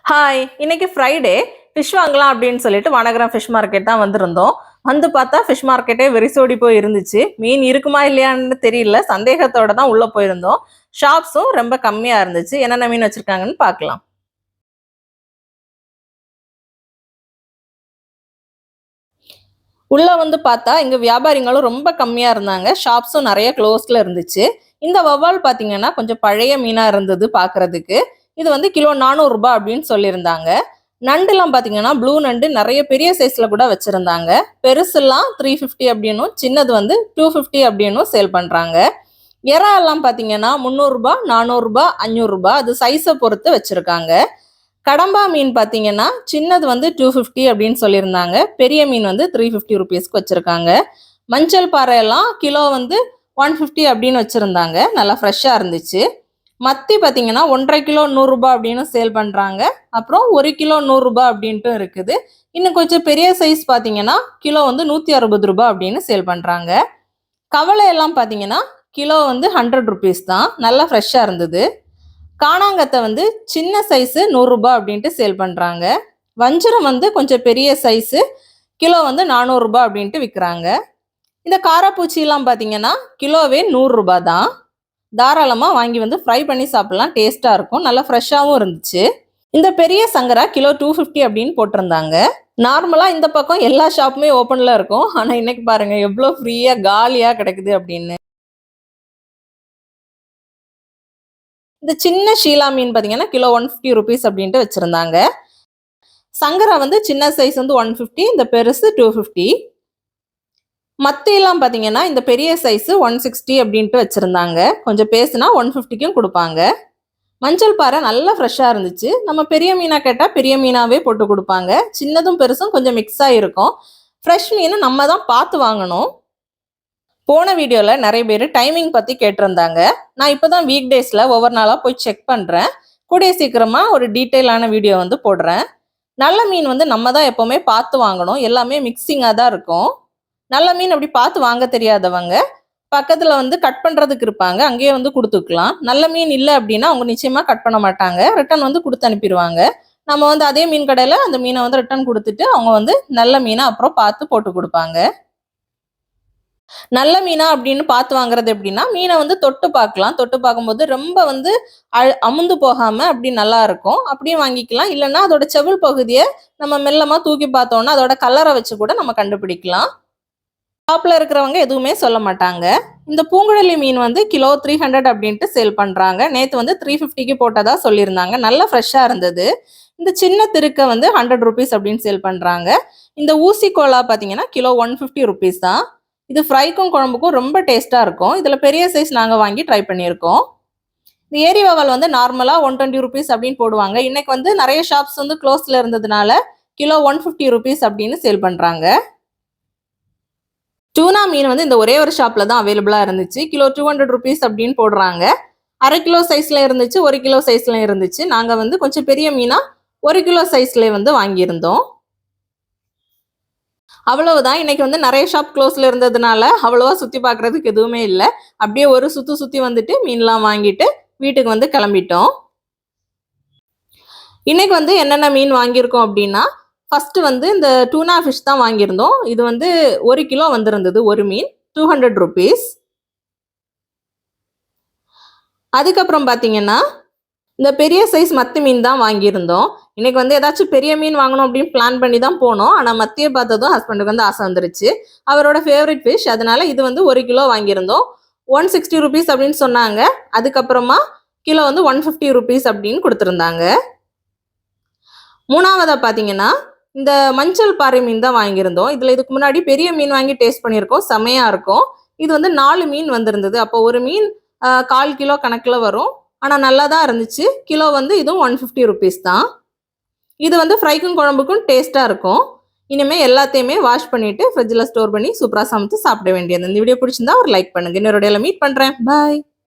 Hi, இன்னைக்கு Friday. Fish வாங்கலாம் அப்படின்னு சொல்லிட்டு வானகரம் ஃபிஷ் மார்க்கெட் தான் வந்திருந்தோம். வந்து பார்த்தா ஃபிஷ் மார்க்கெட்டே வெறிசோடி போய் இருந்துச்சு. மீன் இருக்குமா இல்லையான்னு தெரியல, சந்தேகத்தோட தான் உள்ள போயிருந்தோம். ஷாப்ஸும் ரொம்ப கம்மியா இருந்துச்சு. என்னென்ன மீன் வச்சிருக்காங்கன்னு பார்க்கலாம். உள்ள வந்து பார்த்தா இங்க வியாபாரிகளும் ரொம்ப கம்மியா இருந்தாங்க. ஷாப்ஸும் நிறைய க்ளோஸ்ல இருந்துச்சு. இந்த வவ்வால் பார்த்தீங்கன்னா கொஞ்சம் பழைய மீனா இருந்தது பார்க்கறதுக்கு. இது வந்து கிலோ 400 ரூபாய் அப்படின்னு சொல்லியிருந்தாங்க. நண்டுலாம் பார்த்தீங்கன்னா ப்ளூ நண்டு நிறைய பெரிய சைஸ்ல கூட வச்சிருந்தாங்க. பெருசுலாம் 350 அப்படின்னும், சின்னது வந்து 250 அப்படின்னும் சேல் பண்றாங்க. எறா எல்லாம் பார்த்தீங்கன்னா 300 ரூபாய், 400 ரூபாய், 500 ரூபாய், அது சைஸை பொறுத்து வச்சிருக்காங்க. கடம்பா மீன் பார்த்தீங்கன்னா சின்னது வந்து 250 அப்படின்னு சொல்லியிருந்தாங்க. பெரிய மீன் வந்து 350 ருபீஸ்க்கு வச்சிருக்காங்க. மஞ்சள் பாறை எல்லாம் கிலோ வந்து 150 அப்படின்னு வச்சிருந்தாங்க. நல்லா ஃப்ரெஷ்ஷாக இருந்துச்சு. மத்தி பார்த்தீங்கன்னா 1.5 கிலோ 100 ரூபாய் அப்படின்னு சேல் பண்ணுறாங்க. அப்புறம் 1 கிலோ 100 ரூபாய் அப்படின்ட்டு இருக்குது. இன்னும் கொஞ்சம் பெரிய சைஸ் பார்த்தீங்கன்னா கிலோ வந்து 160 ரூபாய் அப்படின்னு சேல் பண்ணுறாங்க. கவலை எல்லாம் பார்த்தீங்கன்னா கிலோ வந்து 100 ருபீஸ் தான். நல்லா ஃப்ரெஷ்ஷாக இருந்தது. காணாங்கத்தை வந்து சின்ன சைஸு 100 ரூபாய் அப்படின்ட்டு சேல் பண்ணுறாங்க. வஞ்சரம் வந்து கொஞ்சம் பெரிய சைஸு கிலோ வந்து 400 ரூபாய் அப்படின்ட்டு விற்கிறாங்க. இந்த காராப்பூச்சிலாம் பார்த்தீங்கன்னா கிலோவே 100 ரூபாய் தான். தாராளமாக வாங்கி வந்து ஃப்ரை பண்ணி சாப்பிடலாம், டேஸ்ட்டாக இருக்கும். நல்லா ஃப்ரெஷ்ஷாகவும் இருந்துச்சு. இந்த பெரிய சங்கரா கிலோ 250 அப்படின்னு போட்டிருந்தாங்க. நார்மலாக இந்த பக்கம் எல்லா ஷாப்புமே ஓப்பனில் இருக்கும். ஆனால் இன்னைக்கு பாருங்க எவ்வளோ ஃப்ரீயாக காலியாக கிடைக்குது அப்படின்னு. இந்த சின்ன ஷீலா மீன் பார்த்தீங்கன்னா கிலோ 150 ருபீஸ் அப்படின்ட்டு வச்சுருந்தாங்க. சங்கரா வந்து சின்ன சைஸ் வந்து 150, இந்த பெருசு 250. மத்தியெல்லாம் பார்த்தீங்கன்னா இந்த பெரிய சைஸு 160 அப்படின்ட்டு வச்சுருந்தாங்க. கொஞ்சம் பேசுனா 150க்கும் கொடுப்பாங்க. மஞ்சள் பாறை நல்லா ஃப்ரெஷ்ஷாக இருந்துச்சு. நம்ம பெரிய மீனாக கேட்டால் பெரிய மீனாகவே போட்டு கொடுப்பாங்க. சின்னதும் பெருசும் கொஞ்சம் மிக்ஸாக இருக்கும். ஃப்ரெஷ் மீன் நம்ம தான் பார்த்து வாங்கணும். போன வீடியோவில் நிறைய பேர் டைமிங் பற்றி கேட்டிருந்தாங்க. நான் இப்போ தான் வீக் டேஸில் ஒவ்வொரு நாளாக போய் செக் பண்ணுறேன். கூடிய சீக்கிரமாக ஒரு டீட்டெயிலான வீடியோ வந்து போடுறேன். நல்ல மீன் வந்து நம்ம தான் எப்போவுமே பார்த்து வாங்கணும். எல்லாமே மிக்சிங்காக தான் இருக்கும். நல்ல மீன் அப்படி பார்த்து வாங்க தெரியாதவங்க பக்கத்தில் வந்து கட் பண்ணுறதுக்கு இருப்பாங்க, அங்கேயே வந்து கொடுத்துக்கலாம். நல்ல மீன் இல்லை அப்படின்னா அவங்க நிச்சயமாக கட் பண்ண மாட்டாங்க, ரிட்டன் வந்து கொடுத்து அனுப்பிடுவாங்க. நம்ம வந்து அதே மீன் கடையில் அந்த மீனை வந்து ரிட்டன் கொடுத்துட்டு அவங்க வந்து நல்ல மீனை அப்புறம் பார்த்து போட்டு கொடுப்பாங்க. நல்ல மீனா அப்படின்னு பார்த்து வாங்குறது எப்படின்னா, மீனை வந்து தொட்டு பார்க்கலாம். தொட்டு பார்க்கும்போது ரொம்ப வந்து அமுந்து போகாம அப்படி நல்லா இருக்கும். அப்படியே வாங்கிக்கலாம். இல்லைன்னா அதோட செவுள் பகுதியை நம்ம மெல்லமாக தூக்கி பார்த்தோம்னா அதோட கலரை வச்சு கூட நம்ம கண்டுபிடிக்கலாம். ஷாப்ல இருக்கிறவங்க எதுவுமே சொல்ல மாட்டாங்க. இந்த பூங்குழலி மீன் வந்து கிலோ 300 அப்படின்ட்டு சேல் பண்றாங்க. நேற்று வந்து 350க்கு போட்டதா சொல்லியிருந்தாங்க. நல்லா ஃப்ரெஷ்ஷாக இருந்தது. இந்த சின்ன திருக்க வந்து 100 ருபீஸ் அப்படின்னு சேல் பண்றாங்க. இந்த ஊசி கோலா பார்த்தீங்கன்னா கிலோ 150 ருபீஸ் தான். இது ஃப்ரைக்கும் குழம்புக்கும் ரொம்ப டேஸ்ட்டாக இருக்கும். இதில் பெரிய சைஸ் நாங்கள் வாங்கி ட்ரை பண்ணியிருக்கோம். இந்த ஏரி வவால் வந்து நார்மலாக 120 ருபீஸ் அப்படின்னு போடுவாங்க. இன்னைக்கு வந்து நிறைய ஷாப்ஸ் வந்து க்ளோஸில் இருந்ததுனால கிலோ 150 ருபீஸ் அப்படின்னு சேல் பண்ணுறாங்க. டூனா மீன் வந்து இந்த ஒரே ஒரு ஷாப்பில் தான் அவைலபிளாக இருந்துச்சு. கிலோ 200 ருபீஸ் அப்படின்னு போடுறாங்க. 1/2 கிலோ சைஸில் இருந்துச்சு, 1 கிலோ சைஸில் இருந்துச்சு. நாங்கள் வந்து கொஞ்சம் பெரிய மீனாக 1 கிலோ சைஸ்ல வந்து வாங்கியிருந்தோம். அவ்வளவுதான். இன்னைக்கு வந்து நிறைய ஷாப் க்ளோஸில் இருந்ததுனால அவ்வளோவா சுற்றி பார்க்குறதுக்கு எதுவுமே இல்லை. அப்படியே ஒரு சுற்றி வந்துட்டு மீன்லாம் வாங்கிட்டு வீட்டுக்கு வந்து கிளம்பிட்டோம். இன்னைக்கு வந்து என்னென்ன மீன் வாங்கியிருக்கோம் அப்படின்னா, ஃபர்ஸ்ட் வந்து இந்த டூனா ஃபிஷ் தான் வாங்கியிருந்தோம். இது வந்து 1 கிலோ வந்திருந்தது ஒரு மீன், 200 ருபீஸ். அதுக்கப்புறம் பார்த்தீங்கன்னா இந்த பெரிய சைஸ் மத்தி மீன் தான் வாங்கியிருந்தோம். இன்னைக்கு வந்து ஏதாச்சும் பெரிய மீன் வாங்கணும் அப்படின்னு பிளான் பண்ணி தான் போனோம். ஆனால் மத்தியை பார்த்ததும் ஹஸ்பண்டுக்கு வந்து ஆசை வந்துருச்சு. அவரோட ஃபேவரட் ஃபிஷ், அதனால இது வந்து 1 கிலோ வாங்கியிருந்தோம். 160 ருபீஸ் அப்படின்னு சொன்னாங்க. அதுக்கப்புறமா கிலோ வந்து 150 ருபீஸ் அப்படின்னு கொடுத்துருந்தாங்க. மூணாவதாக பார்த்தீங்கன்னா இந்த மஞ்சள் பாறை மீன் தான் வாங்கியிருந்தோம். இதில் இதுக்கு முன்னாடி பெரிய மீன் வாங்கி டேஸ்ட் பண்ணியிருக்கோம், செமையாக இருக்கும். இது வந்து 4 மீன் வந்திருந்தது. அப்போ ஒரு மீன் 1/4 கிலோ கணக்கில் வரும். ஆனால் நல்லா தான் இருந்துச்சு. கிலோ வந்து இதுவும் 150 ருபீஸ் தான். இது வந்து ஃப்ரைக்கும் குழம்புக்கும் டேஸ்ட்டாக இருக்கும். இனிமேல் எல்லாத்தையுமே வாஷ் பண்ணிவிட்டு ஃப்ரிட்ஜில் ஸ்டோர் பண்ணி சூப்பராக சமைச்சு சாப்பிட வேண்டியது. இந்த வீடியோ பிடிச்சிருந்தா ஒரு லைக் பண்ணுங்கள். இன்னொரு வீடியோவில் மீட் பண்ணுறேன். பாய்.